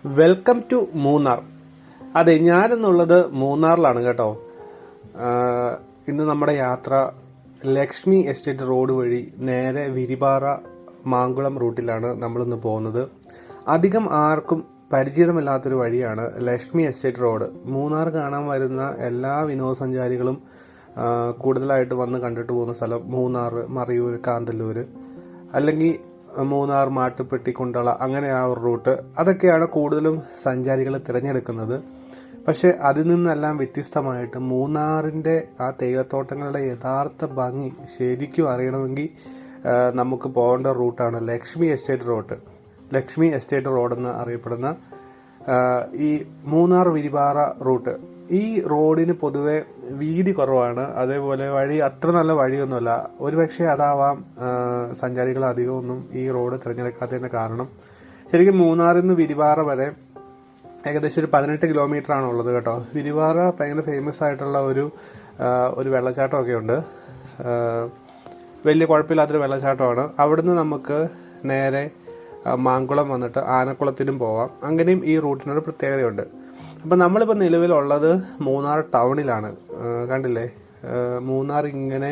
Welcome to Munnar. അതെ, ഞാനെന്നുള്ളത് മൂന്നാറിലാണ് കേട്ടോ. ഇന്ന് നമ്മുടെ യാത്ര ലക്ഷ്മി എസ്റ്റേറ്റ് റോഡ് വഴി നേരെ വിരിപാറ മാങ്കുളം റൂട്ടിലാണ് നമ്മളിന്ന് പോകുന്നത്. അധികം ആർക്കും പരിചിതമല്ലാത്തൊരു വഴിയാണ് ലക്ഷ്മി എസ്റ്റേറ്റ് റോഡ്. മൂന്നാർ കാണാൻ വരുന്ന എല്ലാ വിനോദസഞ്ചാരികളും കൂടുതലായിട്ട് വന്ന് കണ്ടിട്ട് പോകുന്ന സ്ഥലം മൂന്നാർ, മറയൂർ, കാന്തല്ലൂർ, അല്ലെങ്കിൽ മൂന്നാർ, മാട്ടുപ്പെട്ടി, കുണ്ടള, അങ്ങനെ ആ ഒരു റൂട്ട്, അതൊക്കെയാണ് കൂടുതലും സഞ്ചാരികൾ തിരഞ്ഞെടുക്കുന്നത്. പക്ഷേ അതിൽ നിന്നെല്ലാം വ്യത്യസ്തമായിട്ട് മൂന്നാറിൻ്റെ ആ തേയിലത്തോട്ടങ്ങളുടെ യഥാർത്ഥ ഭംഗി ശരിക്കും അറിയണമെങ്കിൽ നമുക്ക് പോകേണ്ട റൂട്ടാണ് Lakshmi estate road. Lakshmi estate road എന്ന് അറിയപ്പെടുന്ന ഈ മൂന്നാർ വിരിപാറ റൂട്ട്. ഈ റോഡിന് പൊതുവെ വീതി കുറവാണ്, അതേപോലെ വഴി അത്ര നല്ല വഴിയൊന്നുമല്ല. ഒരുപക്ഷെ അതാവാം സഞ്ചാരികൾ അധികമൊന്നും ഈ റോഡ് തിരഞ്ഞെടുക്കാത്തതിൻ്റെ കാരണം. ശരിക്കും മൂന്നാറിൽ നിന്ന് വിരിപാറ വരെ ഏകദേശം ഒരു 18 കിലോമീറ്റർ ആണ് ഉള്ളത് കേട്ടോ. വിരിപാറ ഭയങ്കര ഫേമസ് ആയിട്ടുള്ള ഒരു വെള്ളച്ചാട്ടമൊക്കെ ഉണ്ട്. വലിയ കുഴപ്പമില്ലാത്തൊരു വെള്ളച്ചാട്ടമാണ്. അവിടുന്ന് നമുക്ക് നേരെ മാങ്കുളം വന്നിട്ട് ആനക്കുളത്തിനും പോവാം. അങ്ങനെയും ഈ റൂട്ടിനൊരു പ്രത്യേകതയുണ്ട്. അപ്പം നമ്മളിപ്പോൾ നിലവിലുള്ളത് മൂന്നാർ ടൗണിലാണ്. കണ്ടില്ലേ, മൂന്നാർ ഇങ്ങനെ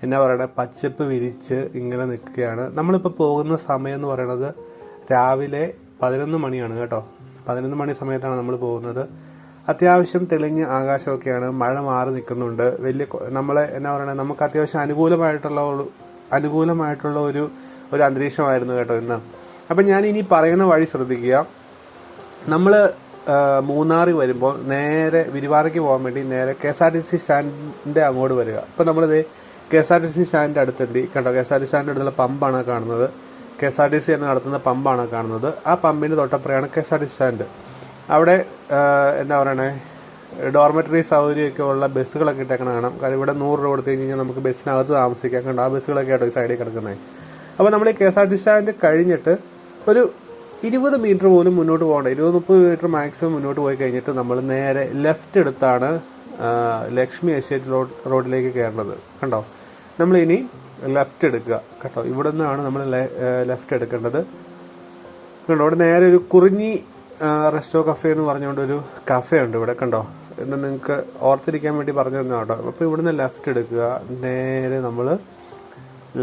എന്നാ പറയണേ, പച്ചപ്പ് വിരിച്ച് ഇങ്ങനെ നിൽക്കുകയാണ്. നമ്മളിപ്പോൾ പോകുന്ന സമയം എന്ന് പറയുന്നത് രാവിലെ 11 മണിയാണ് കേട്ടോ. 11 മണി സമയത്താണ് നമ്മൾ പോകുന്നത്. അത്യാവശ്യം തെളിഞ്ഞ ആകാശമൊക്കെയാണ്, മഴ മാറി നിൽക്കുന്നുണ്ട്. നമ്മളെ എന്നാ പറയണേ, നമുക്ക് അത്യാവശ്യം അനുകൂലമായിട്ടുള്ള ഒരു അന്തരീക്ഷമായിരുന്നു കേട്ടോ ഇന്ന്. അപ്പം ഞാൻ ഇനി പറയുന്ന വഴി ശ്രദ്ധിക്കുക. നമ്മൾ മൂന്നാറിൽ വരുമ്പോൾ നേരെ വിരിവാറയ്ക്ക് പോകാൻ വേണ്ടി നേരെ KSRTC സ്റ്റാൻഡിൻ്റെ അങ്ങോട്ട് വരിക. അപ്പോൾ നമ്മളിത് KSRTC സ്റ്റാൻഡിൻ്റെ അടുത്തെത്തി കേട്ടോ. KSRTC സ്റ്റാൻഡിൻ്റെ അടുത്തുള്ള പമ്പാണ് കാണുന്നത്. KSRTC എന്ന് നടത്തുന്ന പമ്പാണ് കാണുന്നത്. ആ പമ്പിൻ്റെ തൊട്ടപ്പുറയാണ് KSRTC സ്റ്റാൻഡ്. അവിടെ എന്താ പറയണേ, ഡോർമെറ്ററി സൗകര്യമൊക്കെ ഉള്ള ബസ്സുകളൊക്കെ ഇട്ടേക്കണ കാണാം. കാരണം ഇവിടെ 100 രൂപ കൊടുത്തു കഴിഞ്ഞാൽ നമുക്ക് ബസ്സിനകത്ത് താമസിക്കാൻ കണ്ടോ. ആ ബസ്സുകളൊക്കെ ആട്ടോ ഈ സൈഡിൽ കിടക്കുന്നത്. അപ്പോൾ നമ്മൾ ഈ KSRTC സ്റ്റാൻഡ് കഴിഞ്ഞിട്ട് ഒരു 20 മീറ്റർ പോലും മുന്നോട്ട് പോകണ്ട, 20-30 മീറ്റർ മാക്സിമം മുന്നോട്ട് പോയി കഴിഞ്ഞിട്ട് നമ്മൾ നേരെ ലെഫ്റ്റ് എടുത്താണ് ലക്ഷ്മി എസ്റ്റേറ്റ് റോഡിലേക്ക് കയറേണ്ടത്. കണ്ടോ, നമ്മളിനി ലെഫ്റ്റ് എടുക്കുക കേട്ടോ. ഇവിടെ നിന്നാണ് നമ്മൾ ലെഫ്റ്റ് എടുക്കേണ്ടത്. കണ്ടോ, ഇവിടെ നേരെ ഒരു കുറിഞ്ഞി റെസ്റ്റോ കഫേ എന്ന് പറഞ്ഞുകൊണ്ട് ഒരു കഫേ ഉണ്ട് ഇവിടെ. കണ്ടോ, എന്ന് നിങ്ങൾക്ക് ഓർത്തിരിക്കാൻ വേണ്ടി പറഞ്ഞു തന്നെ കേട്ടോ. അപ്പോൾ ഇവിടുന്ന് ലെഫ്റ്റ് എടുക്കുക, നേരെ നമ്മൾ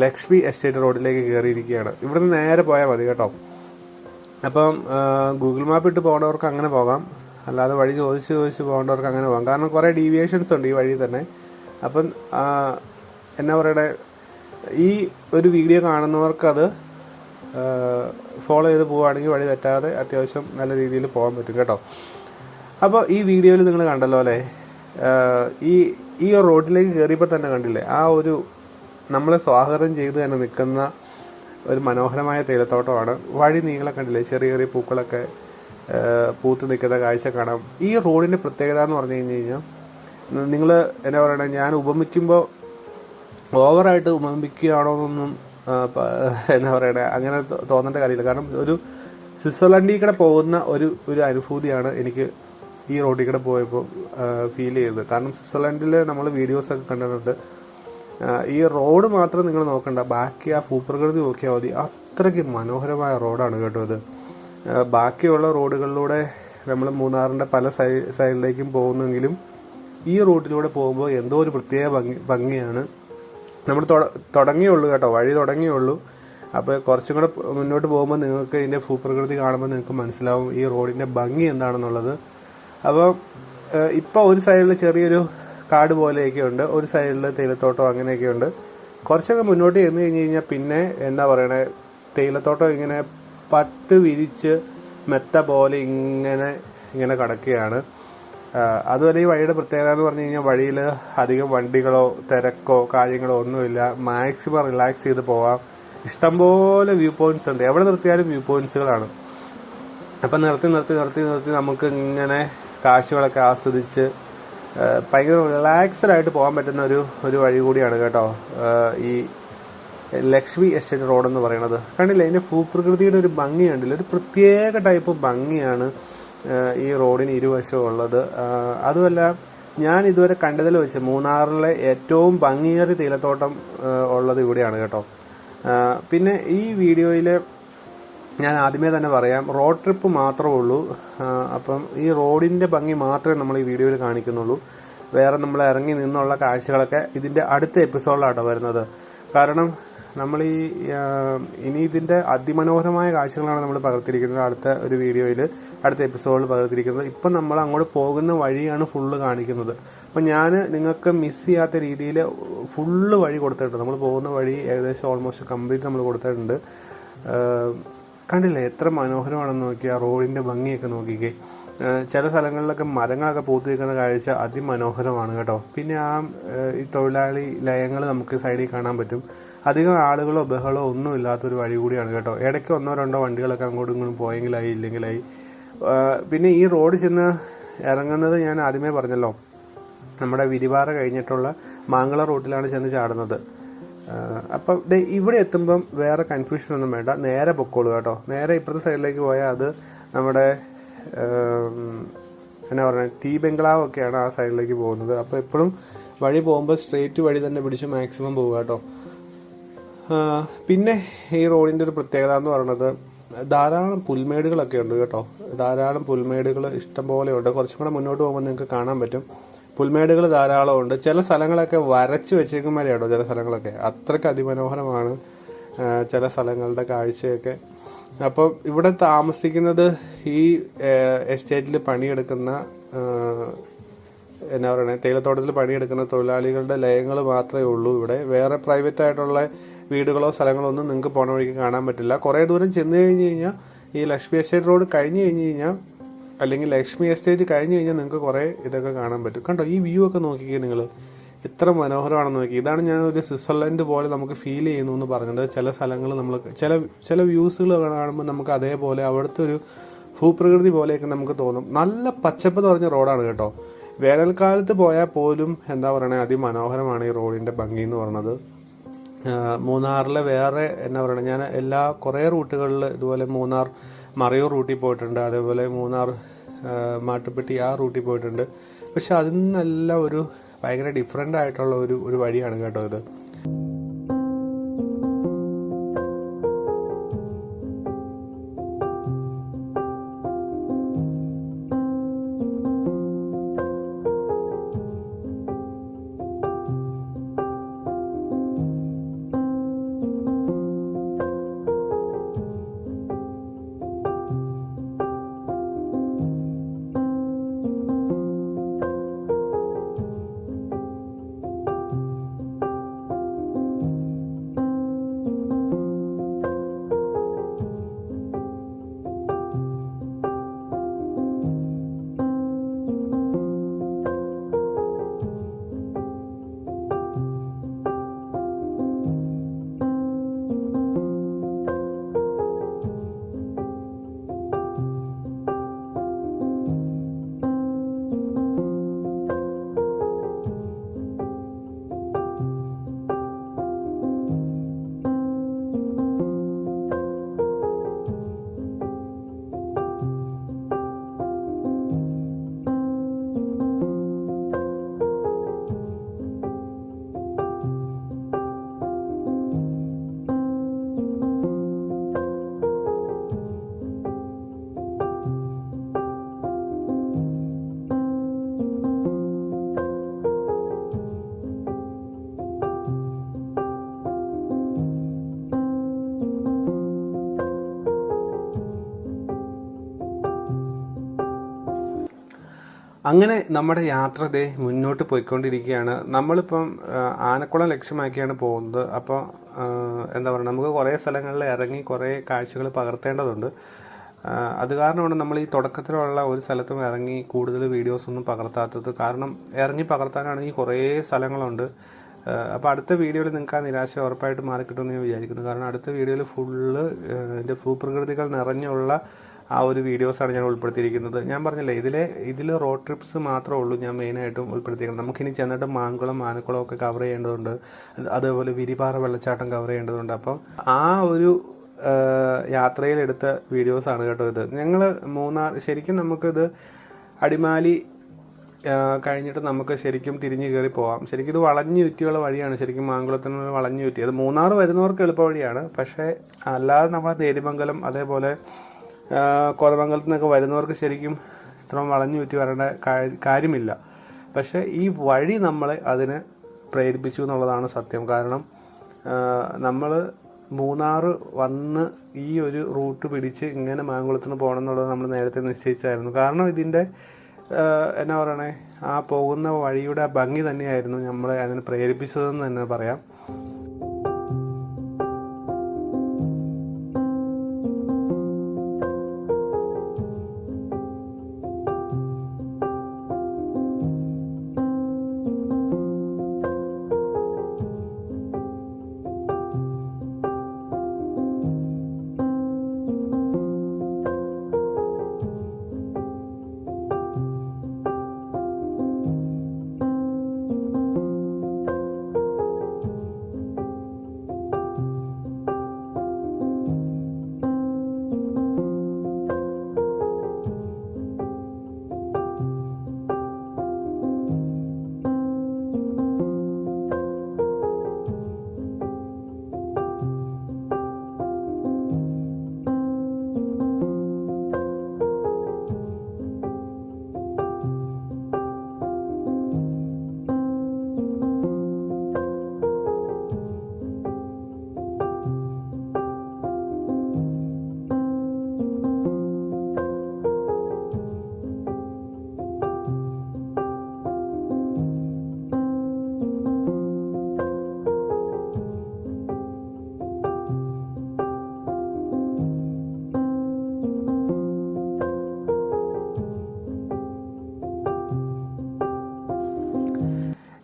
ലക്ഷ്മി എസ്റ്റേറ്റ് റോഡിലേക്ക് കയറിയിരിക്കുകയാണ്. ഇവിടുന്ന് നേരെ പോയാൽ മതി കേട്ടോ. അപ്പം ഗൂഗിൾ മാപ്പ് ഇട്ട് പോകേണ്ടവർക്ക് അങ്ങനെ പോകാം, അല്ലാതെ വഴി ചോദിച്ച് പോകേണ്ടവർക്ക് അങ്ങനെ പോകാം. കാരണം കുറേ ഡീവിയേഷൻസ് ഉണ്ട് ഈ വഴി തന്നെ. അപ്പം എന്നാ പറയണേ, ഈ ഒരു വീഡിയോ കാണുന്നവർക്കത് ഫോളോ ചെയ്ത് പോവുകയാണെങ്കിൽ വഴി തെറ്റാതെ അത്യാവശ്യം നല്ല രീതിയിൽ പോകാൻ പറ്റും കേട്ടോ. അപ്പോൾ ഈ വീഡിയോയിൽ നിങ്ങൾ കണ്ടല്ലോ അല്ലേ, ഈ റോഡിലേക്ക് കയറിയപ്പോൾ തന്നെ കണ്ടില്ലേ, ആ ഒരു നമ്മളെ സ്വാഗതം ചെയ്ത് തന്നെ നിൽക്കുന്ന ഒരു മനോഹരമായ തേയിലത്തോട്ടമാണ്. വഴി നീളെ കണ്ടില്ലേ, ചെറിയ ചെറിയ പൂക്കളൊക്കെ പൂത്ത് നിൽക്കുന്ന കാഴ്ച കാണാം. ഈ റോഡിൻ്റെ പ്രത്യേകത എന്ന് പറഞ്ഞു കഴിഞ്ഞാൽ, നിങ്ങൾ എന്നാ പറയണേ, ഞാൻ ഉപമിക്കുമ്പോൾ ഓവറായിട്ട് ഉപമിക്കുകയാണോ എന്നൊന്നും എന്നാ പറയണേ, അങ്ങനെ തോന്നേണ്ട കാര്യമില്ല. കാരണം ഒരു സ്വിറ്റ്സർലൻഡിൽ കൂടെ പോകുന്ന ഒരു അനുഭൂതിയാണ് എനിക്ക് ഈ റോഡിൽ കൂടെ പോയപ്പോൾ ഫീൽ ചെയ്തത്. കാരണം സ്വിറ്റ്സർലൻഡിൽ നമ്മൾ വീഡിയോസൊക്കെ കണ്ടിട്ടുണ്ട്. ഈ റോഡ് മാത്രം നിങ്ങൾ നോക്കണ്ട, ബാക്കി ആ ഭൂപ്രകൃതി നോക്കിയാൽ മതി. അത്രയ്ക്ക് മനോഹരമായ റോഡാണ് കേട്ടോ ഇത്. ബാക്കിയുള്ള റോഡുകളിലൂടെ നമ്മൾ മൂന്നാറിൻ്റെ പല സൈഡിലേക്കും പോകുന്നെങ്കിലും ഈ റൂട്ടിലൂടെ പോകുമ്പോൾ എന്തോ ഒരു പ്രത്യേക ഭംഗിയാണ്. നമ്മൾ തുടങ്ങിയുള്ളൂ കേട്ടോ, വഴി തുടങ്ങിയുള്ളൂ. അപ്പോൾ കുറച്ചും കൂടെ മുന്നോട്ട് പോകുമ്പോൾ നിങ്ങൾക്ക് ഇതിൻ്റെ ഭൂപ്രകൃതി കാണുമ്പോൾ നിങ്ങൾക്ക് മനസ്സിലാവും ഈ റോഡിൻ്റെ ഭംഗി എന്താണെന്നുള്ളത്. അപ്പോൾ ഇപ്പോൾ ഒരു സൈഡിൽ ചെറിയൊരു കാട് പോലെയൊക്കെ ഉണ്ട്, ഒരു സൈഡിൽ തേയിലത്തോട്ടം അങ്ങനെയൊക്കെ ഉണ്ട്. കുറച്ചൊക്കെ മുന്നോട്ട് ചെന്ന് കഴിഞ്ഞ് കഴിഞ്ഞാൽ പിന്നെ എന്താ പറയണേ, തേയിലത്തോട്ടം ഇങ്ങനെ പട്ട് വിരിച്ച് മെത്ത പോലെ ഇങ്ങനെ കിടക്കുകയാണ്. അതുപോലെ ഈ വഴിയുടെ പ്രത്യേകത എന്ന് പറഞ്ഞു കഴിഞ്ഞാൽ, വഴിയിൽ അധികം വണ്ടികളോ തിരക്കോ കാര്യങ്ങളോ ഒന്നുമില്ല. മാക്സിമം റിലാക്സ് ചെയ്ത് പോവാം. ഇഷ്ടംപോലെ വ്യൂ പോയിന്റ്സ് ഉണ്ട്, എവിടെ നിർത്തിയാലും വ്യൂ പോയിന്റ്സുകളാണ്. അപ്പം നിർത്തി നമുക്ക് ഇങ്ങനെ കാഴ്ചകളൊക്കെ ആസ്വദിച്ച് ഭയങ്കര റിലാക്സ്ഡ് ആയിട്ട് പോകാൻ പറ്റുന്ന ഒരു വഴി കൂടിയാണ് കേട്ടോ ഈ ലക്ഷ്മി എസ്റ്റേറ്റ് റോഡ് എന്ന് പറയുന്നത്. കണ്ടില്ലേ, ഇതിൻ്റെ ഭൂപ്രകൃതിയുടെ ഒരു ഭംഗി കണ്ടില്ല, ഒരു പ്രത്യേക ടൈപ്പ് ഭംഗിയാണ് ഈ റോഡിന് ഇരുവശവും ഉള്ളത്. അതുമല്ല, ഞാൻ ഇതുവരെ കണ്ടതിൽ വെച്ച് മൂന്നാറിലെ ഏറ്റവും ഭംഗിയേറിയ തേയിലത്തോട്ടം ഉള്ളത് ഇവിടെയാണ് കേട്ടോ. പിന്നെ ഈ വീഡിയോയിൽ ഞാൻ ആദ്യമേ തന്നെ പറയാം, റോഡ് ട്രിപ്പ് മാത്രമേ ഉള്ളൂ. അപ്പം ഈ റോഡിൻ്റെ ഭംഗി മാത്രമേ നമ്മൾ ഈ വീഡിയോയിൽ കാണിക്കുന്നുള്ളൂ. വേറെ നമ്മൾ ഇറങ്ങി നിന്നുള്ള കാഴ്ചകളൊക്കെ ഇതിൻ്റെ അടുത്ത എപ്പിസോഡിലാണ് വരുന്നത്. കാരണം നമ്മൾ ഇനി ഇതിൻ്റെ അതിമനോഹരമായ കാഴ്ചകളാണ് നമ്മൾ പകർത്തിയിരിക്കുന്നത് അടുത്ത ഒരു വീഡിയോയിൽ, അടുത്ത എപ്പിസോഡിൽ പകർത്തിയിരിക്കുന്നത്. ഇപ്പം നമ്മൾ അങ്ങോട്ട് പോകുന്ന വഴിയാണ് ഫുള്ള് കാണിക്കുന്നത്. അപ്പം ഞാൻ നിങ്ങൾക്ക് മിസ് ചെയ്യാത്ത രീതിയിൽ ഫുള്ള് വഴി കൊടുത്തിട്ടുണ്ട്. നമ്മൾ പോകുന്ന വഴി ഏകദേശം ഓൾമോസ്റ്റ് കംപ്ലീറ്റ് നമ്മൾ കൊടുത്തിട്ടുണ്ട്. കണ്ടില്ലേ എത്ര മനോഹരമാണെന്ന് നോക്കിയാൽ, റോഡിൻ്റെ ഭംഗിയൊക്കെ നോക്കിക്കേ. ചില സ്ഥലങ്ങളിലൊക്കെ മരങ്ങളൊക്കെ പൂത്ത് നിൽക്കുന്ന കാഴ്ച അതിമനോഹരമാണ് കേട്ടോ. പിന്നെ ഈ തൊഴിലാളി ലയങ്ങൾ നമുക്ക് സൈഡിൽ കാണാൻ പറ്റും. അധികം ആളുകളോ ബഹളോ ഒന്നും ഇല്ലാത്തൊരു വഴി കൂടിയാണ് കേട്ടോ. ഇടയ്ക്ക് 1-2 വണ്ടികളൊക്കെ അങ്ങോട്ടും ഇങ്ങോട്ടും പോയെങ്കിലായി, ഇല്ലെങ്കിലായി. പിന്നെ ഈ റോഡ് ചെന്ന് ഇറങ്ങുന്നത് ഞാൻ ആദ്യമേ പറഞ്ഞല്ലോ, നമ്മുടെ വിരിവാറ കഴിഞ്ഞിട്ടുള്ള മാങ്കുള റൂട്ടിലാണ് ചെന്ന് ചാടുന്നത്. അപ്പം ഇവിടെ എത്തുമ്പം വേറെ കൺഫ്യൂഷനൊന്നും വേണ്ട, നേരെ പൊക്കോളൂ കേട്ടോ. നേരെ ഇപ്പുറത്തെ സൈഡിലേക്ക് പോയാൽ അത് നമ്മുടെ എന്നാ പറയുക, ടീ ബംഗ്ലാവൊക്കെയാണ് ആ സൈഡിലേക്ക് പോകുന്നത്. അപ്പോൾ എപ്പോഴും വഴി പോകുമ്പോൾ സ്ട്രെയിറ്റ് വഴി തന്നെ പിടിച്ച് മാക്സിമം പോകുക കേട്ടോ. പിന്നെ ഈ റോഡിൻ്റെ ഒരു പ്രത്യേകത എന്ന് പറയുന്നത് ധാരാളം പുൽമേടുകളൊക്കെ ഉണ്ട് കേട്ടോ. ധാരാളം പുൽമേടുകൾ ഇഷ്ടം പോലെ ഉണ്ട്. കുറച്ചും കൂടെ മുന്നോട്ട് പോകുമ്പോൾ നിങ്ങൾക്ക് കാണാൻ പറ്റും, പുൽമേടുകൾ ധാരാളം ഉണ്ട്. ചില സ്ഥലങ്ങളൊക്കെ വരച്ച് വെച്ചേക്കുമ്പോൾ കേട്ടോ, ചില സ്ഥലങ്ങളൊക്കെ അത്രയ്ക്ക് അതിമനോഹരമാണ് ചില സ്ഥലങ്ങളുടെ കാഴ്ചയൊക്കെ. അപ്പം ഇവിടെ താമസിക്കുന്നത് ഈ എസ്റ്റേറ്റിൽ പണിയെടുക്കുന്ന എന്നാ പറയുക, തേയിലത്തോട്ടത്തിൽ പണിയെടുക്കുന്ന തൊഴിലാളികളുടെ ലയങ്ങൾ മാത്രമേ ഉള്ളൂ ഇവിടെ. വേറെ പ്രൈവറ്റ് ആയിട്ടുള്ള വീടുകളോ സ്ഥലങ്ങളോ ഒന്നും നിങ്ങൾക്ക് പോണ വഴിക്ക് കാണാൻ പറ്റില്ല. കുറേ ദൂരം ചെന്ന് കഴിഞ്ഞ് കഴിഞ്ഞാൽ ഈ ലക്ഷ്മി എസ്റ്റേറ്റ് റോഡ് കഴിഞ്ഞ് കഴിഞ്ഞ് കഴിഞ്ഞാൽ, അല്ലെങ്കിൽ ലക്ഷ്മി എസ്റ്റേറ്റ് കഴിഞ്ഞ് കഴിഞ്ഞാൽ നിങ്ങൾക്ക് കുറേ ഇതൊക്കെ കാണാൻ പറ്റും. കണ്ടോ ഈ വ്യൂ ഒക്കെ നോക്കിക്കേ നിങ്ങൾ, എത്ര മനോഹരമാണെന്ന് നോക്കി. ഇതാണ് ഞാൻ ഒരു സ്വിറ്റ്സർലൻഡ് പോലെ നമുക്ക് ഫീൽ ചെയ്യുന്നു എന്ന് പറഞ്ഞത്. ചില സ്ഥലങ്ങൾ നമ്മൾ ചില വ്യൂസുകൾ കാണുമ്പോൾ നമുക്ക് അതേപോലെ അവിടുത്തെ ഒരു ഭൂപ്രകൃതി പോലെയൊക്കെ നമുക്ക് തോന്നും. നല്ല പച്ചപ്പ് നിറഞ്ഞ റോഡാണ് കേട്ടോ. വേനൽക്കാലത്ത് പോയാൽ പോലും എന്താ പറയണേ, അതിമനോഹരമാണ് ഈ റോഡിൻ്റെ ഭംഗി എന്ന് പറയുന്നത്. മൂന്നാറിലെ വേറെ എന്നാ പറയണേ, ഞാൻ കുറേ റൂട്ടുകളിൽ ഇതുപോലെ മൂന്നാർ മറയൂർ റൂട്ടിൽ പോയിട്ടുണ്ട്, അതേപോലെ മൂന്നാർ മാട്ടുപ്പെട്ടി ആ റൂട്ടിൽ പോയിട്ടുണ്ട്. പക്ഷെ അതിൽ നിന്നെല്ലാം ഒരു ഭയങ്കര ഡിഫറെൻ്റ് ആയിട്ടുള്ള ഒരു വഴിയാണ് കേട്ടോ ഇത്. അങ്ങനെ നമ്മുടെ യാത്ര മുന്നോട്ട് പോയിക്കൊണ്ടിരിക്കുകയാണ്. നമ്മളിപ്പം ആനക്കുളം ലക്ഷ്യമാക്കിയാണ് പോകുന്നത്. അപ്പോൾ എന്താ പറയുക, നമുക്ക് കുറേ സ്ഥലങ്ങളിൽ ഇറങ്ങി കുറേ കാഴ്ചകൾ പകർത്തേണ്ടതുണ്ട്. അത് കാരണമാണ് നമ്മൾ ഈ തുടക്കത്തിലുള്ള ഒരു സ്ഥലത്തും ഇറങ്ങി കൂടുതൽ വീഡിയോസൊന്നും പകർത്താത്തത്. കാരണം ഇറങ്ങി പകർത്താനാണെങ്കിൽ കുറേ സ്ഥലങ്ങളുണ്ട്. അപ്പോൾ അടുത്ത വീഡിയോയിൽ നിങ്ങൾക്ക് ആ നിരാശ ഉറപ്പായിട്ട് മാറിക്കിട്ടുമെന്ന് ഞാൻ വിചാരിക്കുന്നു. കാരണം അടുത്ത വീഡിയോയിൽ ഫുള്ള് ഇതിൻ്റെ ഭൂപ്രകൃതികൾ നിറഞ്ഞുള്ള ആ ഒരു വീഡിയോസാണ് ഞാൻ ഉൾപ്പെടുത്തിയിരിക്കുന്നത്. ഞാൻ പറഞ്ഞില്ലേ, ഇതിൽ റോഡ് ട്രിപ്സ് മാത്രമേ ഉള്ളൂ ഞാൻ മെയിനായിട്ടും ഉൾപ്പെടുത്തിയിരിക്കുന്നത്. നമുക്കിനി ചെന്നിട്ട് മാങ്കുളം ആനക്കുളം ഒക്കെ കവർ ചെയ്യേണ്ടതുണ്ട്. അതേപോലെ വിരിപാറ വെള്ളച്ചാട്ടം കവർ ചെയ്യേണ്ടതുണ്ട്. അപ്പം ആ ഒരു യാത്രയിലെടുത്ത വീഡിയോസാണ് കേട്ടോ ഇത്. ഞങ്ങൾ മൂന്നാർ, ശരിക്കും നമുക്കിത് അടിമാലി കഴിഞ്ഞിട്ട് നമുക്ക് ശരിക്കും തിരിഞ്ഞ് കയറി പോകാം. ശരിക്കും ഇത് വളഞ്ഞു ചുറ്റിയുള്ള വഴിയാണ്. ശരിക്കും മാങ്കുളത്തിന് വളഞ്ഞു ചുറ്റി. അത് മൂന്നാർ വരുന്നവർക്ക് എളുപ്പ വഴിയാണ്. പക്ഷേ അല്ലാതെ നമ്മളെ നേരിമംഗലം അതേപോലെ കോതമംഗലത്തു നിന്നൊക്കെ വരുന്നവർക്ക് ശരിക്കും ഇത്രയും വളഞ്ഞു ചുറ്റി വരേണ്ട കാര്യമില്ല. പക്ഷേ ഈ വഴി നമ്മളെ അതിന് പ്രേരിപ്പിച്ചു എന്നുള്ളതാണ് സത്യം. കാരണം നമ്മൾ മൂന്നാർ വന്ന് ഈ ഒരു റൂട്ട് പിടിച്ച് ഇങ്ങനെ മാങ്കുളത്തിന് പോകണം എന്നുള്ളത് നമ്മൾ നേരത്തെ നിശ്ചയിച്ചായിരുന്നു. കാരണം ഇതിൻ്റെ എന്നാ പറയണേ, ആ പോകുന്ന വഴിയുടെ ഭംഗി തന്നെയായിരുന്നു നമ്മളെ അതിന് പ്രേരിപ്പിച്ചതെന്ന് തന്നെ പറയാം.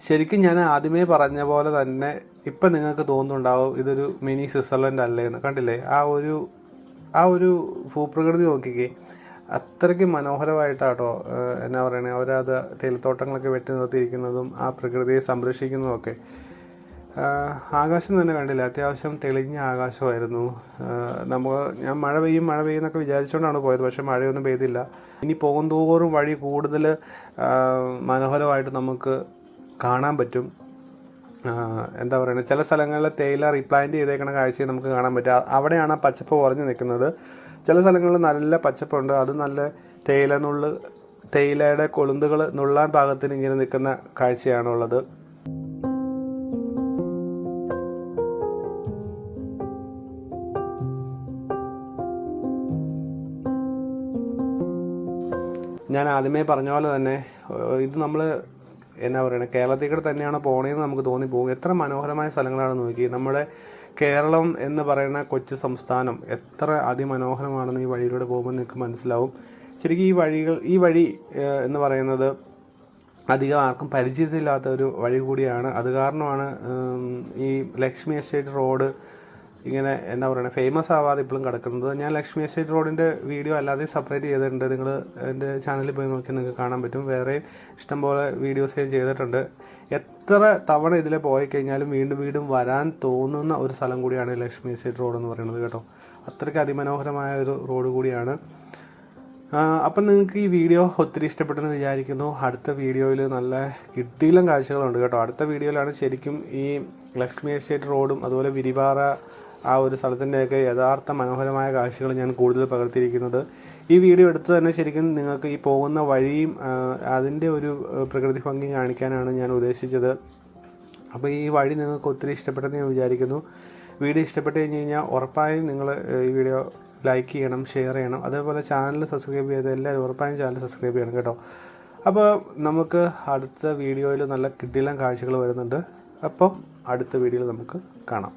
ശരിക്കും ഞാൻ ആദ്യമേ പറഞ്ഞ പോലെ തന്നെ ഇപ്പം നിങ്ങൾക്ക് തോന്നുന്നുണ്ടാവും ഇതൊരു മിനി സ്വിറ്റ്സർലൻഡ് അല്ലേ എന്ന്. കണ്ടില്ലേ ആ ഒരു ഭൂപ്രകൃതി നോക്കിക്കേ, അത്രയ്ക്ക് മനോഹരമായിട്ടാട്ടോ എന്നാ പറയണേ, അവരത് തേയിലത്തോട്ടങ്ങളൊക്കെ വെട്ടി നിർത്തിയിരിക്കുന്നതും ആ പ്രകൃതിയെ സംരക്ഷിക്കുന്നതും ഒക്കെ. ആകാശം തന്നെ കണ്ടില്ല, അത്യാവശ്യം തെളിഞ്ഞ ആകാശമായിരുന്നു. ഞാൻ മഴ പെയ്യുന്നൊക്കെ വിചാരിച്ചുകൊണ്ടാണ് പോയത്, പക്ഷെ മഴയൊന്നും പെയ്തില്ല. ഇനി പോകുന്തോറും വഴി കൂടുതൽ മനോഹരമായിട്ട് നമുക്ക് കാണാൻ പറ്റും. എന്താ പറയുക, ചില സ്ഥലങ്ങളിൽ തേയില റീപ്ലാന്റ് ചെയ്തേക്കണ കാഴ്ചയെ നമുക്ക് കാണാൻ പറ്റും. അവിടെയാണ് ആ പച്ചപ്പ് കുറഞ്ഞു നിൽക്കുന്നത്. ചില സ്ഥലങ്ങളിൽ നല്ല പച്ചപ്പുണ്ട്, അത് നല്ല തേയിലയുടെ കൊളുന്തുകൾ നുള്ളാൻ പാകത്തിന് ഇങ്ങനെ നിൽക്കുന്ന കാഴ്ചയാണുള്ളത്. ഞാൻ ആദ്യമേ പറഞ്ഞ പോലെ തന്നെ ഇത് നമ്മൾ എന്നാ പറയണേ, കേരളത്തിൽ കൂടെ തന്നെയാണ് പോണേന്ന് നമുക്ക് തോന്നിപ്പോകും. എത്ര മനോഹരമായ സ്ഥലങ്ങളാണ് നോക്കി. നമ്മുടെ കേരളം എന്ന് പറയുന്ന കൊച്ചു സംസ്ഥാനം എത്ര അതിമനോഹരമാണെന്ന് ഈ വഴിയിലൂടെ പോകുമ്പോൾ നിങ്ങൾക്ക് മനസ്സിലാവും. ശരിക്കും ഈ വഴി എന്ന് പറയുന്നത് അധികം ആർക്കും പരിചയത്തില്ലാത്ത ഒരു വഴി കൂടിയാണ്. അത് കാരണമാണ് ഈ ലക്ഷ്മി എസ്റ്റേറ്റ് റോഡ് ഇങ്ങനെ എന്നാ പറയുക ഫേമസ് ആവാതെ ഇപ്പോഴും കിടക്കുന്നത്. ഞാൻ ലക്ഷ്മി എസ്റ്റേറ്റ് റോഡിൻ്റെ വീഡിയോ അല്ലാതെ സെപ്പറേറ്റ് ചെയ്തിട്ടുണ്ട്. നിങ്ങൾ എൻ്റെ ചാനലിൽ പോയി നോക്കി നിങ്ങൾക്ക് കാണാൻ പറ്റും. വേറെ ഇഷ്ടംപോലെ വീഡിയോസ് ഞാൻ ചെയ്തിട്ടുണ്ട്. എത്ര തവണ ഇതിൽ പോയി കഴിഞ്ഞാലും വീണ്ടും വരാൻ തോന്നുന്ന ഒരു സ്ഥലം കൂടിയാണ് ലക്ഷ്മി എസ്റ്റേറ്റ് റോഡ് എന്ന് പറയുന്നത് കേട്ടോ. അത്രയ്ക്ക് അതിമനോഹരമായ ഒരു റോഡ് കൂടിയാണ്. അപ്പം നിങ്ങൾക്ക് ഈ വീഡിയോ ഒത്തിരി ഇഷ്ടപ്പെട്ടെന്ന് വിചാരിക്കുന്നു. അടുത്ത വീഡിയോയിൽ നല്ല കിട്ടിയിലും കാഴ്ചകളുണ്ട് കേട്ടോ. അടുത്ത വീഡിയോയിലാണ് ശരിക്കും ഈ ലക്ഷ്മി എസ്റ്റേറ്റ് റോഡും അതുപോലെ വിരിപാറ ആ ഒരു സ്ഥലത്തിൻ്റെയൊക്കെ യഥാർത്ഥ മനോഹരമായ കാഴ്ചകൾ ഞാൻ കൂടുതൽ പകർത്തിയിരിക്കുന്നത്. ഈ വീഡിയോ എടുത്ത് തന്നെ ശരിക്കും നിങ്ങൾക്ക് ഈ പോകുന്ന വഴിയും അതിൻ്റെ ഒരു പ്രകൃതി ഭംഗി കാണിക്കാനാണ് ഞാൻ ഉദ്ദേശിച്ചത്. അപ്പോൾ ഈ വഴി നിങ്ങൾക്ക് ഒത്തിരി ഇഷ്ടപ്പെട്ടെന്ന് ഞാൻ വിചാരിക്കുന്നു. വീഡിയോ ഇഷ്ടപ്പെട്ട് കഴിഞ്ഞാൽ ഉറപ്പായും നിങ്ങൾ ഈ വീഡിയോ ലൈക്ക് ചെയ്യണം, ഷെയർ ചെയ്യണം. അതേപോലെ ചാനൽ സബ്സ്ക്രൈബ് ചെയ്ത് എല്ലാവരും ഉറപ്പായും ചാനൽ സബ്സ്ക്രൈബ് ചെയ്യണം കേട്ടോ. അപ്പോൾ നമുക്ക് അടുത്ത വീഡിയോയിൽ നല്ല കിടിലൻ കാഴ്ചകൾ വരുന്നുണ്ട്. അപ്പോൾ അടുത്ത വീഡിയോയിൽ നമുക്ക് കാണാം.